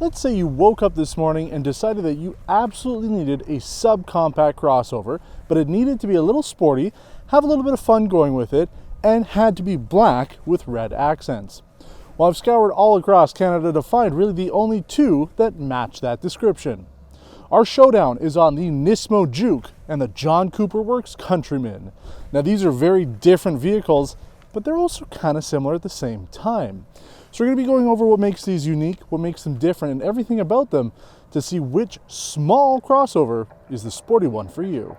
Let's say you woke up this morning and decided that you absolutely needed a subcompact crossover, but it needed to be a little sporty, have a little bit of fun going with it, and had to be black with red accents. Well, I've scoured all across Canada to find really the only two that match that description. Our showdown is on the NISMO Juke and the John Cooper Works Countryman. Now, these are very different vehicles, but they're also kind of similar at the same time. So we're going to be going over what makes these unique, what makes them different, and everything about them to see which small crossover is the sporty one for you.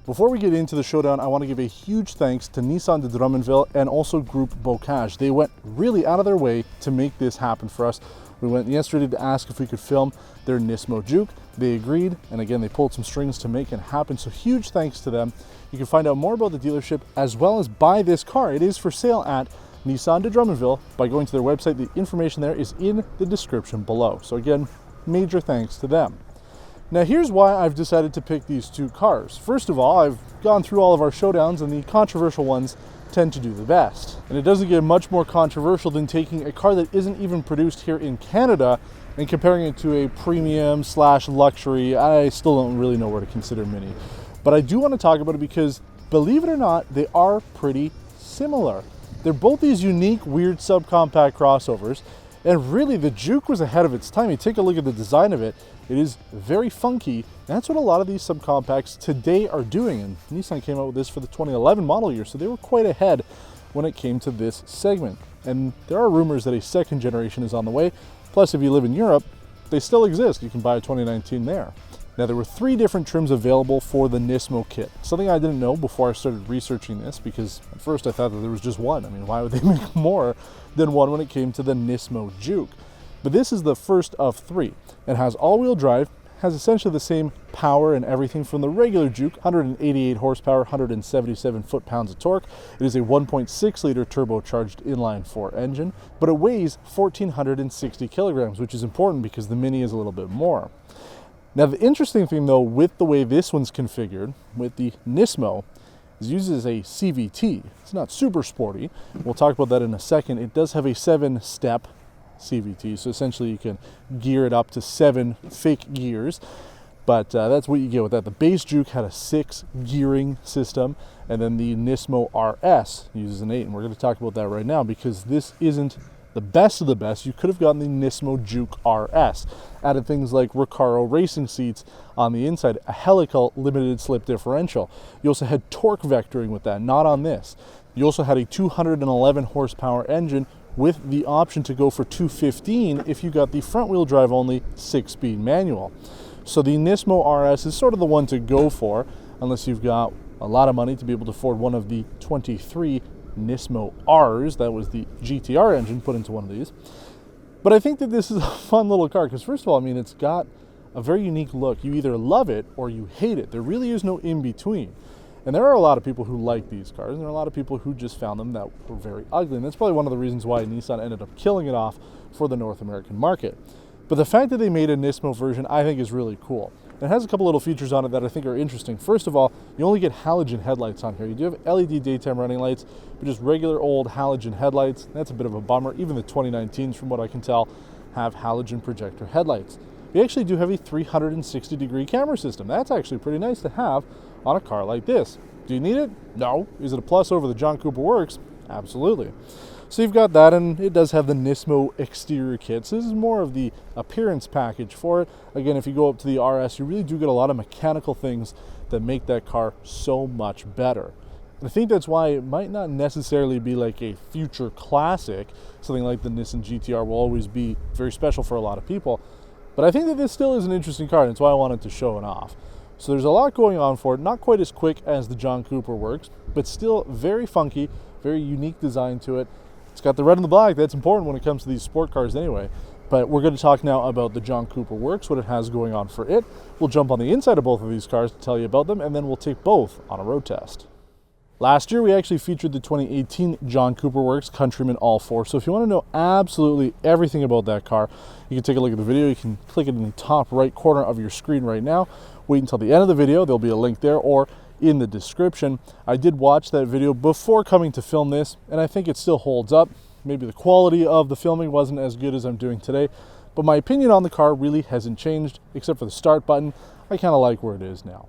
Before we get into the showdown, I want to give a huge thanks to Nissan de Drummondville and also Group Bocage. They went really out of their way to make this happen for us. We went yesterday to ask if we could film their NISMO Juke. They agreed, and again, they pulled some strings to make it happen, so huge thanks to them. You can find out more about the dealership as well as buy this car. It is for sale at Nissan de Drummondville by going to their website. The information there is in the description below. So again, major thanks to them. Now here's why I've decided to pick these two cars. First of all, I've gone through all of our showdowns and the controversial ones tend to do the best. And it doesn't get much more controversial than taking a car that isn't even produced here in Canada and comparing it to a premium / luxury. I still don't really know where to consider Mini. But I do want to talk about it because, believe it or not, they are pretty similar. They're both these unique, weird subcompact crossovers. And really, the Juke was ahead of its time. You take a look at the design of it, it is very funky. And that's what a lot of these subcompacts today are doing. And Nissan came out with this for the 2011 model year, so they were quite ahead when it came to this segment. And there are rumors that a second generation is on the way. Plus, if you live in Europe, they still exist. You can buy a 2019 there. Now, there were 3 different trims available for the NISMO kit. Something I didn't know before I started researching this, because at first I thought that there was just one. I mean, why would they make more than one when it came to the NISMO Juke? But this is the first of 3. It has all-wheel drive, has essentially the same power and everything from the regular Juke, 188 horsepower, 177 foot-pounds of torque. It is a 1.6-liter turbocharged inline-4 engine, but it weighs 1,460 kilograms, which is important because the Mini is a little bit more. Now, the interesting thing, though, with the way this one's configured, with the NISMO, is it uses a CVT. It's not super sporty. We'll talk about that in a second. It does have a 7-step CVT, so essentially you can gear it up to 7 fake gears, but that's what you get with that. The base Juke had a 6 gearing system, and then the NISMO RS uses an 8, and we're going to talk about that right now because this isn't the best of the best. You could have gotten the NISMO Juke RS. Added things like Recaro racing seats on the inside, a helical limited slip differential. You also had torque vectoring with that, not on this. You also had a 211 horsepower engine with the option to go for 215 if you got the front wheel drive only 6-speed manual. So the NISMO RS is sort of the one to go for unless you've got a lot of money to be able to afford one of the 23 NISMO Rs. That was the GTR engine put into one of these. But I think that this is a fun little car because, first of all, I mean, it's got a very unique look. You either love it or you hate it. There really is no in-between. And there are a lot of people who like these cars, and there are a lot of people who just found them that were very ugly. And that's probably one of the reasons why Nissan ended up killing it off for the North American market. But the fact that they made a NISMO version, I think, is really cool. It has a couple little features on it that I think are interesting. First of all, you only get halogen headlights on here. You do have LED daytime running lights, but just regular old halogen headlights. That's a bit of a bummer. Even the 2019s, from what I can tell, have halogen projector headlights. We actually do have a 360-degree camera system. That's actually pretty nice to have on a car like this. Do you need it? No. Is it a plus over the John Cooper Works? Absolutely. So you've got that, and it does have the NISMO exterior kit. So this is more of the appearance package for it. Again, if you go up to the RS, you really do get a lot of mechanical things that make that car so much better. And I think that's why it might not necessarily be like a future classic. Something like the Nissan GTR will always be very special for a lot of people. But I think that this still is an interesting car, and that's why I wanted to show it off. So there's a lot going on for it. Not quite as quick as the John Cooper Works, but still very funky, very unique design to it. It's got the red and the black. That's important when it comes to these sport cars anyway. But we're going to talk now about the John Cooper Works, what it has going on for it. We'll jump on the inside of both of these cars to tell you about them, and then we'll take both on a road test. Last year, we actually featured the 2018 John Cooper Works Countryman All 4. So if you want to know absolutely everything about that car, you can take a look at the video. You can click it in the top right corner of your screen right now. Wait until the end of the video. There'll be a link there or in the description. I did watch that video before coming to film this, and I think it still holds up. Maybe the quality of the filming wasn't as good as I'm doing today, but my opinion on the car really hasn't changed, except for the start button. I kind of like where it is now.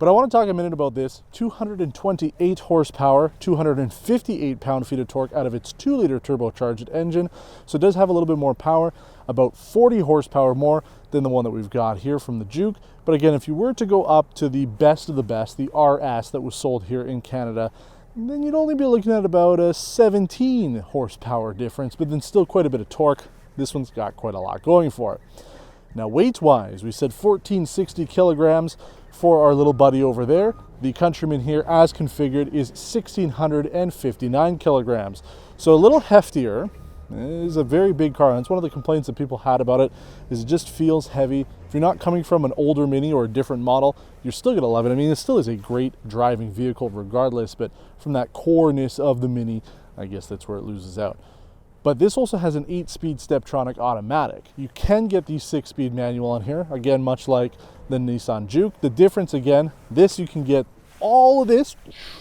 But I want to talk a minute about this 228 horsepower, 258 pound-feet of torque out of its 2-liter turbocharged engine. So it does have a little bit more power, about 40 horsepower more than the one that we've got here from the Juke. But again, if you were to go up to the best of the best, the RS that was sold here in Canada, then you'd only be looking at about a 17 horsepower difference, but then still quite a bit of torque. This one's got quite a lot going for it. Now, weight-wise, we said 1460 kilograms for our little buddy over there. The Countryman here, as configured, is 1659 kilograms. So a little heftier. It is a very big car, and it's one of the complaints that people had about it, is it just feels heavy. If you're not coming from an older Mini or a different model, you're still going to love it. I mean, it still is a great driving vehicle regardless, but from that coreness of the Mini, I guess that's where it loses out. But this also has an 8-speed Steptronic automatic. You can get the 6-speed manual on here, again, much like the Nissan Juke. The difference, again, this you can get all of this.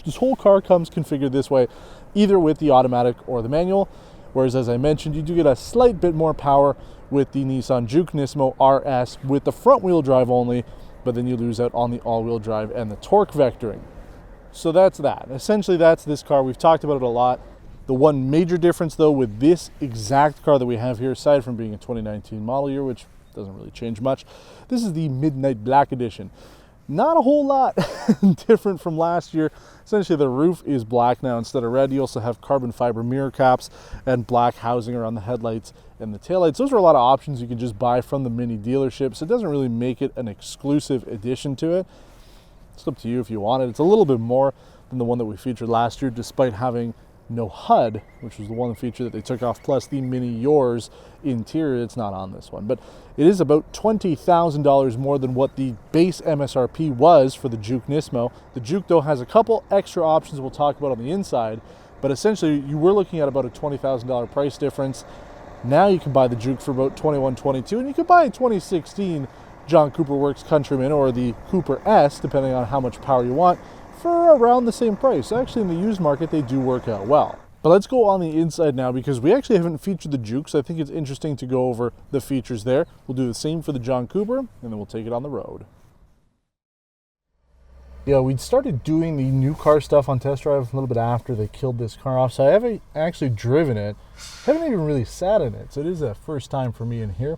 This whole car comes configured this way, either with the automatic or the manual. Whereas, as I mentioned, you do get a slight bit more power with the Nissan Juke NISMO RS with the front-wheel drive only, but then you lose out on the all-wheel drive and the torque vectoring. So that's that. Essentially, that's this car. We've talked about it a lot. The one major difference, though, with this exact car that we have here, aside from being a 2019 model year, which doesn't really change much, this is the Midnight Black Edition. Not a whole lot different from last year. Essentially, the roof is black now instead of red. You also have carbon fiber mirror caps and black housing around the headlights and the taillights. Those are a lot of options you can just buy from the Mini dealership, so it doesn't really make it an exclusive addition to it. It's up to you if you want it. It's a little bit more than the one that we featured last year, despite having no HUD, which was the one feature that they took off, plus the Mini Yours interior. It's not on this one, but it is about $20,000 more than what the base MSRP was for the Juke NISMO. The Juke, though, has a couple extra options we'll talk about on the inside, but essentially you were looking at about a $20,000 price difference. Now you can buy the Juke for about $21,222, and you can buy a 2016 John Cooper Works Countryman or the Cooper S, depending on how much power you want, for around the same price. Actually, in the used market, they do work out well. But let's go on the inside now, because we actually haven't featured the Juke, so I think it's interesting to go over the features there. We'll do the same for the John Cooper, and then we'll take it on the road. Yeah, we started doing the new car stuff on test drive a little bit after they killed this car off, so I haven't actually driven it. Haven't even really sat in it, so it is a first time for me in here.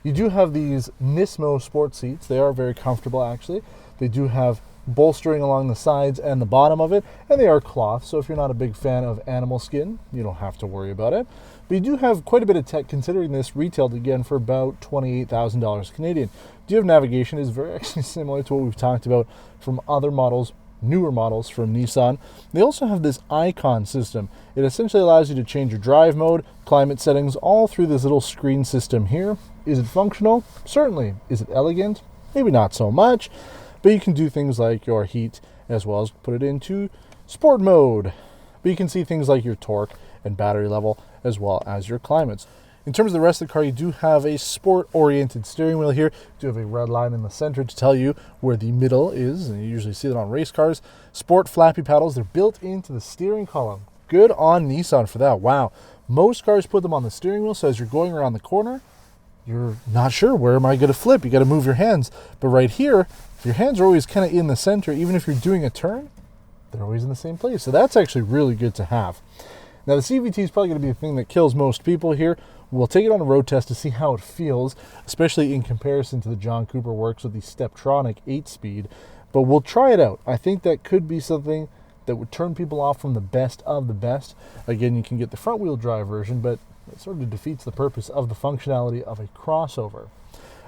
You do have these NISMO sport seats. They are very comfortable, actually. They do have bolstering along the sides and the bottom of it, and they are cloth, so if you're not a big fan of animal skin, you don't have to worry about it. But you do have quite a bit of tech, considering this retailed again for about $28,000 Canadian. Do you have navigation? Is very actually similar to what we've talked about from other models, newer models from Nissan. They also have this icon system. It essentially allows you to change your drive mode, climate settings, all through this little screen system here. Is it functional? Certainly. Is it elegant? Maybe not so much. But you can do things like your heat, as well as put it into sport mode. But you can see things like your torque and battery level, as well as your climates. In terms of the rest of the car, you do have a sport-oriented steering wheel here. You do have a red line in the center to tell you where the middle is, and you usually see that on race cars. Sport flappy paddles, they're built into the steering column. Good on Nissan for that. Wow. Most cars put them on the steering wheel, so as you're going around the corner, you're not sure, where am I going to flip? You got to move your hands. But right here, if your hands are always kind of in the center, even if you're doing a turn, they're always in the same place. So that's actually really good to have. Now, the CVT is probably going to be the thing that kills most people here. We'll take it on a road test to see how it feels, especially in comparison to the John Cooper Works with the Steptronic 8-speed. But we'll try it out. I think that could be something that would turn people off from the best of the best. Again, you can get the front-wheel drive version, but it sort of defeats the purpose of the functionality of a crossover.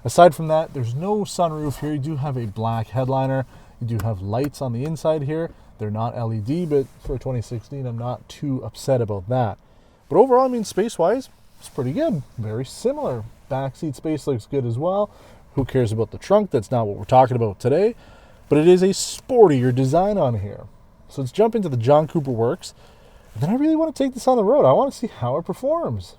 Aside from that, there's no sunroof here. You do have a black headliner. You do have lights on the inside here. They're not LED, but for 2016, I'm not too upset about that. But overall, I mean, space-wise, it's pretty good. Very similar. Backseat space looks good as well. Who cares about the trunk? That's not what we're talking about today. But it is a sportier design on here. So let's jump into the John Cooper Works. And then I really want to take this on the road. I want to see how it performs.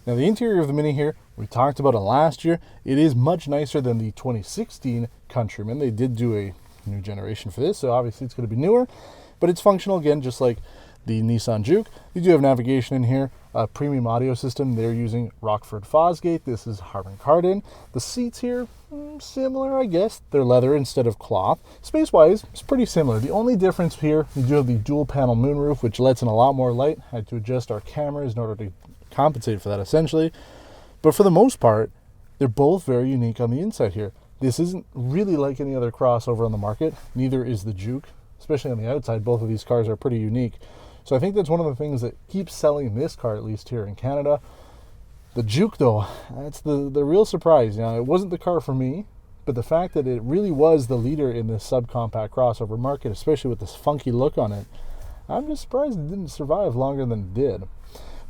Now the interior of the Mini here, we talked about it last year. It is much nicer than the 2016 Countryman. They did do a new generation for this, so obviously it's going to be newer. But it's functional again, just like the Nissan Juke. You do have navigation in here, a premium audio system. They're using Rockford Fosgate. This is Harman Kardon. The seats here, similar, I guess. They're leather instead of cloth. Space-wise, it's pretty similar. The only difference here, you do have the dual-panel moonroof, which lets in a lot more light. Had to adjust our cameras in order to compensate for that, essentially. But for the most part, they're both very unique on the inside here. This isn't really like any other crossover on the market. Neither is the Juke, especially on the outside. Both of these cars are pretty unique. So I think that's one of the things that keeps selling this car, at least here in Canada. The Juke, though, that's the real surprise. Now, it wasn't the car for me, but the fact that it really was the leader in this subcompact crossover market, especially with this funky look on it, I'm just surprised it didn't survive longer than it did.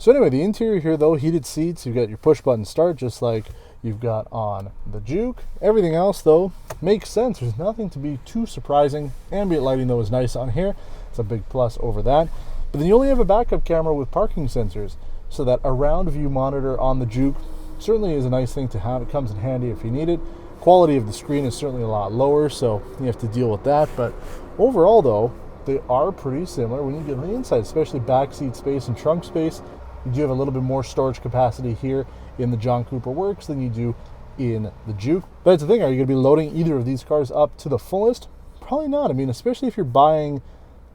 So anyway, the interior here, though, heated seats. You've got your push-button start, just like you've got on the Juke. Everything else, though, makes sense. There's nothing to be too surprising. Ambient lighting, though, is nice on here. It's a big plus over that. But then you only have a backup camera with parking sensors, so that around view monitor on the Juke certainly is a nice thing to have. It comes in handy if you need it. Quality of the screen is certainly a lot lower, so you have to deal with that. But overall, though, they are pretty similar when you get on the inside, especially backseat space and trunk space. You do have a little bit more storage capacity here in the John Cooper Works than you do in the Juke. But that's the thing, are you going to be loading either of these cars up to the fullest? Probably not. I mean, especially if you're buying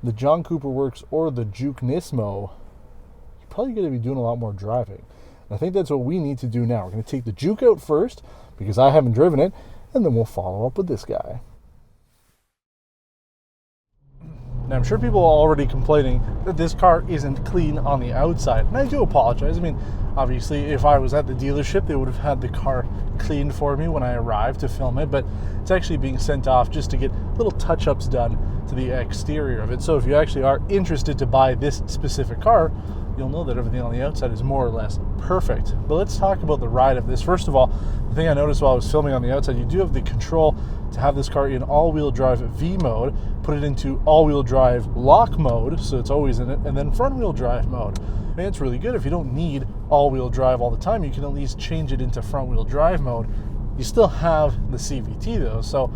the John Cooper Works or the Juke NISMO, you're probably going to be doing a lot more driving. And I think that's what we need to do now. We're going to take the Juke out first, because I haven't driven it, and then we'll follow up with this guy. Now, I'm sure people are already complaining that this car isn't clean on the outside, and I do apologize. I mean, obviously, if I was at the dealership, they would have had the car cleaned for me when I arrived to film it, but it's actually being sent off just to get little touch-ups done to the exterior of it. So if you actually are interested to buy this specific car, you'll know that everything on the outside is more or less perfect. But let's talk about the ride of this. First of all, the thing I noticed while I was filming on the outside, you do have the control to have this car in all-wheel drive V mode, put it into all-wheel drive lock mode, so it's always in it, and then front-wheel drive mode. And it's really good. If you don't need all-wheel drive all the time, you can at least change it into front-wheel drive mode. You still have the CVT, though, so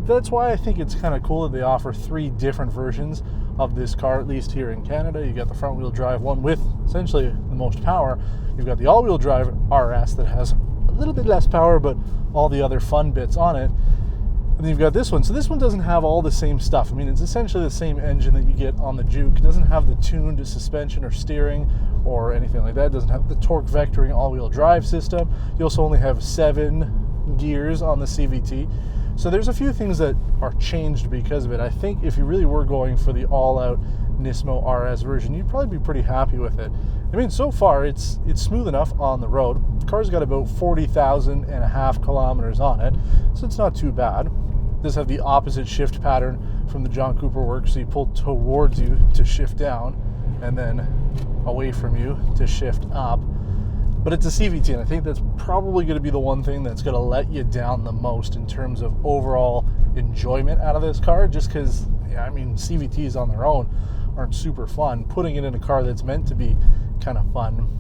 that's why I think it's kind of cool that they offer 3 different versions of this car, at least here in Canada. You got the front-wheel drive one with essentially the most power. You've got the all-wheel drive RS that has a little bit less power, but all the other fun bits on it. And then you've got this one. So this one doesn't have all the same stuff. I mean, it's essentially the same engine that you get on the Juke. It doesn't have the tuned suspension or steering or anything like that. It doesn't have the torque vectoring all-wheel drive system. You also only have 7 gears on the CVT. So there's a few things that are changed because of it. I think if you really were going for the all-out NISMO RS version, you'd probably be pretty happy with it. I mean, so far it's smooth enough on the road. The car's got about 40,500 kilometers on it, so it's not too bad. It does have the opposite shift pattern from the John Cooper Works, so you pull towards you to shift down, and then away from you to shift up. But it's a CVT, and I think that's probably going to be the one thing that's going to let you down the most in terms of overall enjoyment out of this car, just because, I mean, CVTs on their own aren't super fun. Putting it in a car that's meant to be kind of fun,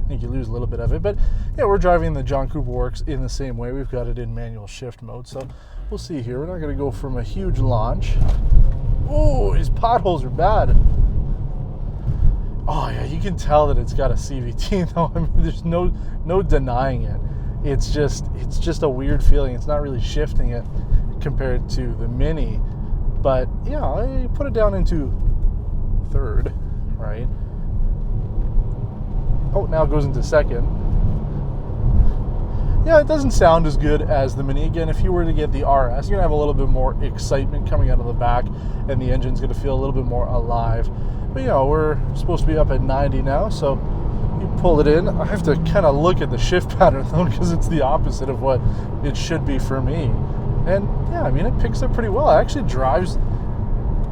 I think you lose a little bit of it. But yeah, we're driving the John Cooper Works in the same way. We've got it in manual shift mode, so we'll see here. We're not going to go from a huge launch. Oh, his potholes are bad. Oh yeah, you can tell that it's got a CVT though. I mean, there's no denying it. It's just a weird feeling. It's not really shifting it compared to the Mini. But yeah, I put it down into third, right? Oh, now it goes into second. Yeah, it doesn't sound as good as the Mini. Again, if you were to get the RS, you're gonna have a little bit more excitement coming out of the back, and the engine's gonna feel a little bit more alive. But you know, we're supposed to be up at 90 now, so you pull it in. I have to kind of look at the shift pattern though, because it's the opposite of what it should be for me. And yeah, I mean, it picks up pretty well. It actually drives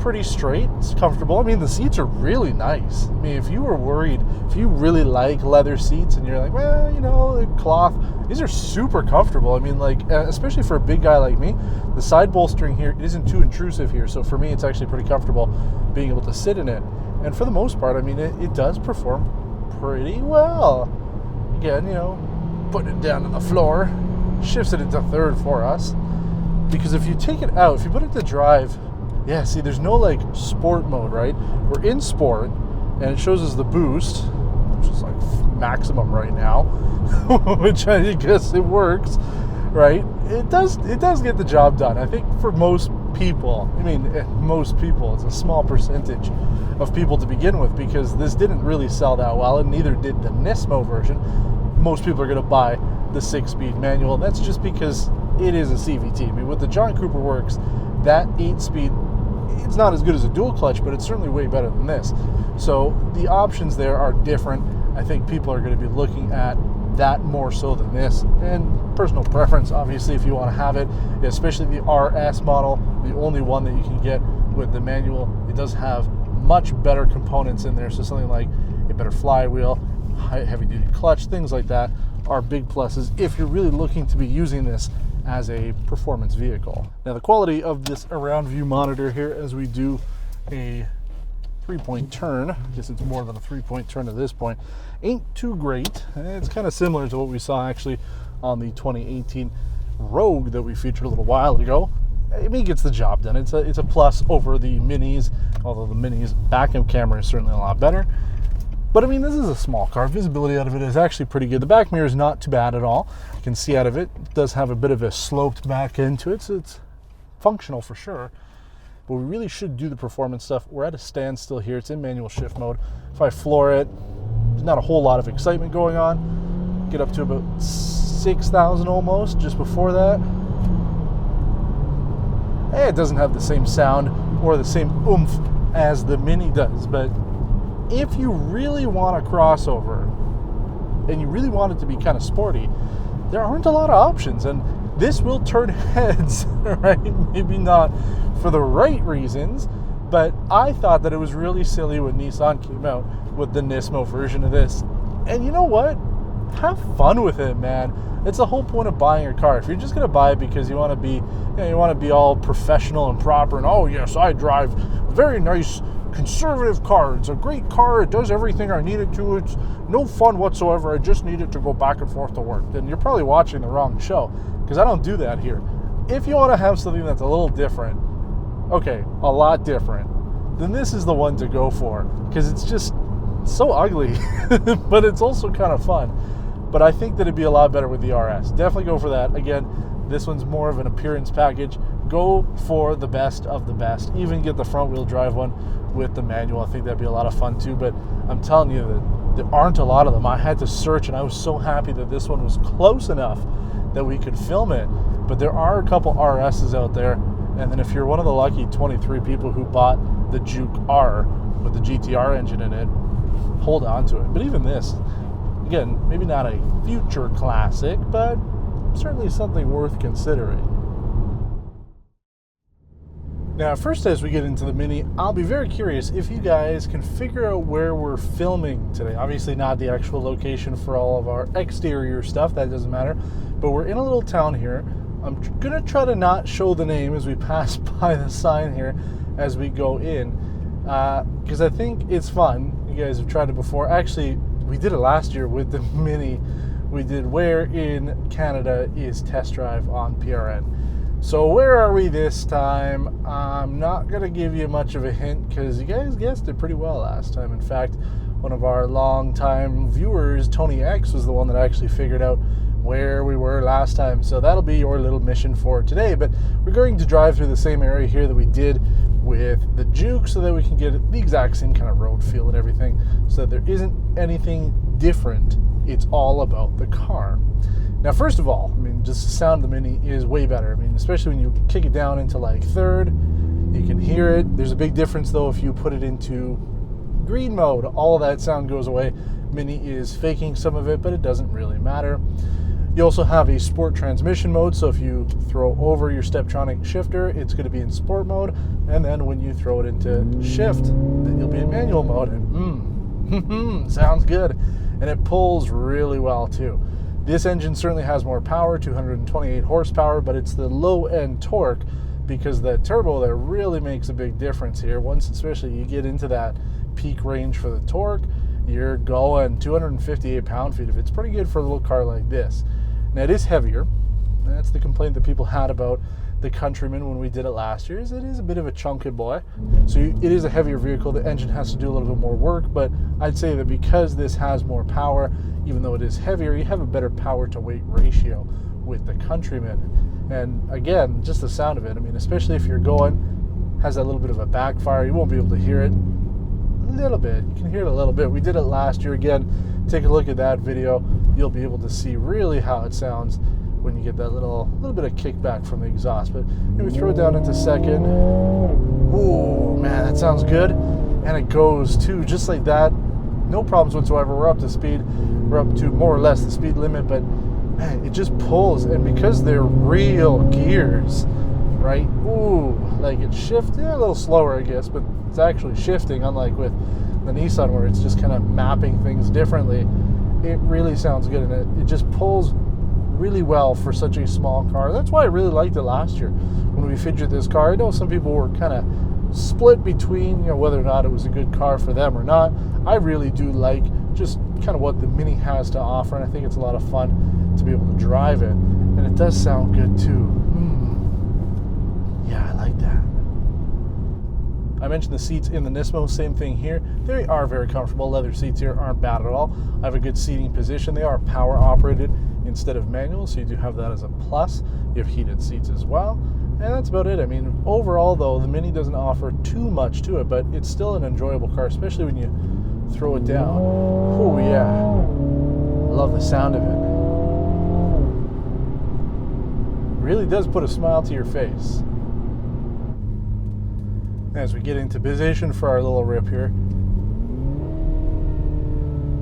pretty straight. It's comfortable. I mean, the seats are really nice. I mean, if you were worried, if you really like leather seats and you're like, well, you know, the cloth, these are super comfortable. I mean, like, especially for a big guy like me, the side bolstering here isn't too intrusive here. So for me, it's actually pretty comfortable being able to sit in it. And for the most part, I mean, it does perform pretty well. Again, you know, putting it down to the floor, shifts it into third for us. Because if you take it out, if you put it to drive, yeah, see, there's no like sport mode, right? We're in sport, and it shows us the boost, which is like maximum right now, which I guess it works, right? It does get the job done. I think for most people, I mean, most people, it's a small percentage of people to begin with, because this didn't really sell that well, and neither did the NISMO version. Most people are going to buy the 6-speed manual, and that's just because it is a CVT. I mean, with the John Cooper Works, that 8-speed, it's not as good as a dual clutch, but it's certainly way better than this. So the options there are different. I think people are going to be looking at that more so than this, and personal preference, obviously, if you want to have it, especially the RS model, the only one that you can get with the manual. It does have much better components in there, so something like a better flywheel, heavy-duty clutch, things like that are big pluses if you're really looking to be using this as a performance vehicle. Now, the quality of this around view monitor here as we do a 3-point turn, I guess it's more than a 3-point turn at this point, ain't too great. It's kind of similar to what we saw actually on the 2018 Rogue that we featured a little while ago. I mean, it gets the job done. It's a plus over the Minis, although the Minis back-end camera is certainly a lot better. But I mean, this is a small car. Visibility out of it is actually pretty good. The back mirror is not too bad at all. You can see out of it. It does have a bit of a sloped back end to it, so it's functional for sure. But we really should do the performance stuff. We're at a standstill here. It's in manual shift mode. If I floor it, there's not a whole lot of excitement going on. Get up to about 6,000 almost, just before that. It doesn't have the same sound or the same oomph as the Mini does, but if you really want a crossover and you really want it to be kind of sporty, there aren't a lot of options, and this will turn heads, right? Maybe not for the right reasons, but I thought that it was really silly when Nissan came out with the NISMO version of this. And you know what? Have fun with it, man. It's the whole point of buying a car. If you're just gonna buy it because you want to be, you want to be all professional and proper, and oh yes, I drive a very nice conservative car. It's a great car. It does everything I need it to. It's no fun whatsoever. I just need it to go back and forth to work. Then you're probably watching the wrong show, because I don't do that here. If you want to have something that's a little different, okay, a lot different, then this is the one to go for, because it's just so ugly, but it's also kind of fun. But I think that it'd be a lot better with the RS. Definitely go for that. Again, this one's more of an appearance package. Go for the best of the best. Even get the front wheel drive one with the manual. I think that'd be a lot of fun too. But I'm telling you that there aren't a lot of them. I had to search, and I was so happy that this one was close enough that we could film it. But there are a couple RSs out there. And then if you're one of the lucky 23 people who bought the Juke R with the GTR engine in it, hold on to it. But even this, again, maybe not a future classic, but certainly something worth considering. Now, first, as we get into the Mini, I'll be very curious if you guys can figure out where we're filming today. Obviously not the actual location for all of our exterior stuff, that doesn't matter, but we're in a little town here. I'm gonna try to not show the name as we pass by the sign here as we go in, because I think it's fun. You guys have tried it before. Actually, we did it last year with the Mini. We did Where in Canada is Test Drive on PRN. So where are we this time? I'm not going to give you much of a hint because you guys guessed it pretty well last time. In fact, one of our longtime viewers, Tony X, was the one that actually figured out where we were last time. So that'll be your little mission for today. But we're going to drive through the same area here that we did with the Juke so that we can get the exact same kind of road feel and everything, so that there isn't anything different. It's all about the car. Now, first of all, I mean, just the sound of the Mini is way better. I mean, especially when you kick it down into like third, you can hear it. There's a big difference though if you put it into green mode. All of that sound goes away. Mini is faking some of it, but it doesn't really matter. You also have a sport transmission mode, so if you throw over your Xtronic shifter, it's going to be in sport mode, and then when you throw it into shift, then you'll be in manual mode, and sounds good. And it pulls really well too. This engine certainly has more power, 228 horsepower, but it's the low-end torque, because the turbo that really makes a big difference here. Once especially you get into that peak range for the torque, you're going 258 pound-feet. If it's pretty good for a little car like this. Now it is heavier. That's the complaint that people had about the Countryman when we did it last year, is it is a bit of a chunky boy. So it is a heavier vehicle. The engine has to do a little bit more work, but I'd say that because this has more power, even though it is heavier, you have a better power to weight ratio with the Countryman. And again, just the sound of it, I mean, especially if you're going, has that little bit of a backfire. You won't be able to hear it a little bit. You can hear it a little bit. We did it last year. Again, take a look at that video. You'll be able to see really how it sounds when you get that little bit of kickback from the exhaust. But we throw it down into second. Ooh, man, that sounds good. And it goes too, just like that. No problems whatsoever. We're up to speed. We're up to more or less the speed limit, but man, it just pulls. And because they're real gears, right? Ooh, like it shifts a little slower, I guess, but it's actually shifting, unlike with the Nissan where it's just kind of mapping things differently. It really sounds good, and it just pulls really well for such a small car. That's why I really liked it last year when we featured this car. I know some people were kind of split between, you know, whether or not it was a good car for them or not. I really do like just kind of what the Mini has to offer, and I think it's a lot of fun to be able to drive it, and it does sound good too. Yeah, I like that. I mentioned the seats in the Nismo, same thing here. They are very comfortable. Leather seats here aren't bad at all. I have a good seating position. They are power operated instead of manual, so you do have that as a plus. You have heated seats as well, and that's about it. I mean, overall though, the Mini doesn't offer too much to it, but it's still an enjoyable car, especially when you throw it down. Oh yeah, I love the sound of it. Really does put a smile to your face. As we get into position for our little rip here.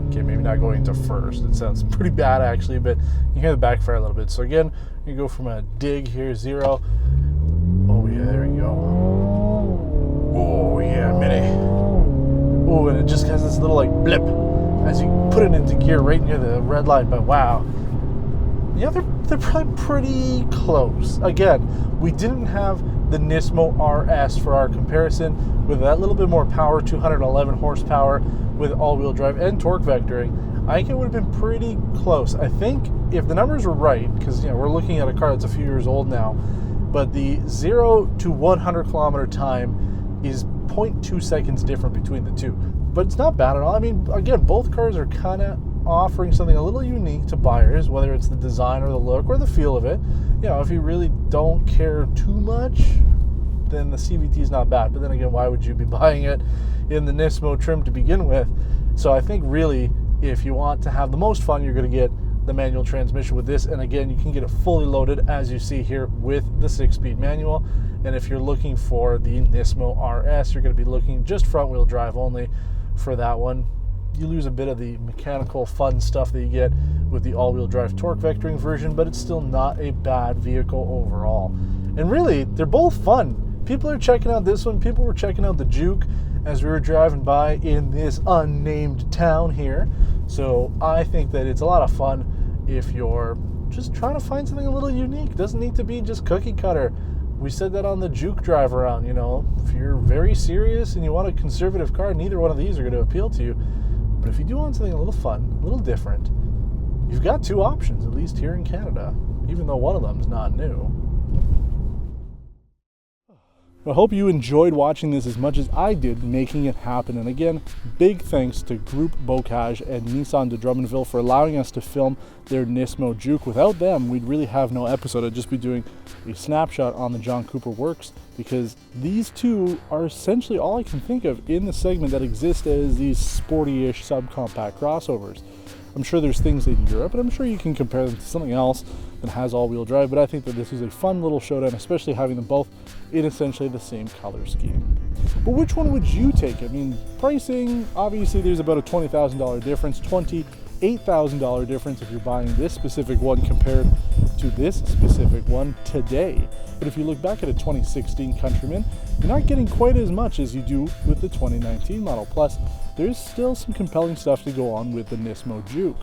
Okay, maybe not going to first. It sounds pretty bad actually, but you hear the backfire a little bit. So again, you go from a dig here, 0. Oh yeah, there you go. Oh yeah, Mini. Oh, and it just has this little like blip as you put it into gear right near the red line, but wow. Yeah, they're probably pretty close. Again, we didn't have the Nismo RS for our comparison with that little bit more power, 211 horsepower with all-wheel drive and torque vectoring. I think it would have been pretty close. I think if the numbers were right, because you know we're looking at a car that's a few years old now, but the 0 to 100 kilometer time is 0.2 seconds different between the two. But it's not bad at all. I mean, again, both cars are kind of offering something a little unique to buyers, whether it's the design or the look or the feel of it. You know, if you really don't care too much, then the CVT is not bad. But then again, why would you be buying it in the Nismo trim to begin with? So I think really, if you want to have the most fun, you're going to get the manual transmission with this. And again, you can get it fully loaded, as you see here, with the 6-speed manual. And if you're looking for the Nismo RS, you're going to be looking just front-wheel drive only for that one. You lose a bit of the mechanical fun stuff that you get with the all-wheel drive torque vectoring version, but it's still not a bad vehicle overall. And really, they're both fun. People are checking out this one. People were checking out the Juke as we were driving by in this unnamed town here. So I think that it's a lot of fun if you're just trying to find something a little unique. It doesn't need to be just cookie cutter. We said that on the Juke drive around, you know. If you're very serious and you want a conservative car, neither one of these are going to appeal to you. But if you do want something a little fun, a little different, you've got two options, at least here in Canada, even though one of them is not new. I hope you enjoyed watching this as much as I did making it happen. And again, big thanks to Group Bocage and Nissan de Drummondville for allowing us to film their Nismo Juke. Without them, we'd really have no episode. I'd just be doing a snapshot on the John Cooper Works, because these two are essentially all I can think of in the segment that exists as these sporty-ish subcompact crossovers. I'm sure there's things in Europe, and I'm sure you can compare them to something else that has all-wheel drive, but I think that this is a fun little showdown, especially having them both in essentially the same color scheme. But which one would you take? I mean, pricing, obviously there's about a $20,000 difference, $28,999 $8,000 difference if you're buying this specific one compared to this specific one today. But if you look back at a 2016 Countryman, you're not getting quite as much as you do with the 2019 model. Plus, there's still some compelling stuff to go on with the NISMO Juke.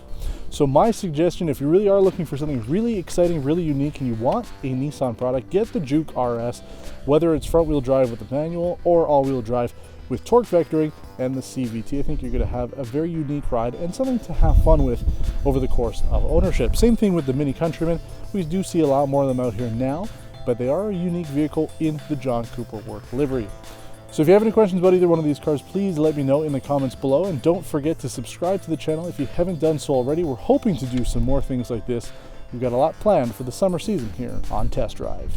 So my suggestion, if you really are looking for something really exciting, really unique, and you want a Nissan product, get the Juke RS, whether it's front-wheel drive with the manual or all-wheel drive with torque vectoring and the CVT. I think you're going to have a very unique ride and something to have fun with over the course of ownership. Same thing with the Mini Countryman. We do see a lot more of them out here now, but they are a unique vehicle in the John Cooper work livery. So if you have any questions about either one of these cars, please let me know in the comments below, and don't forget to subscribe to the channel if you haven't done so already. We're hoping to do some more things like this. We've got a lot planned for the summer season here on Test Drive.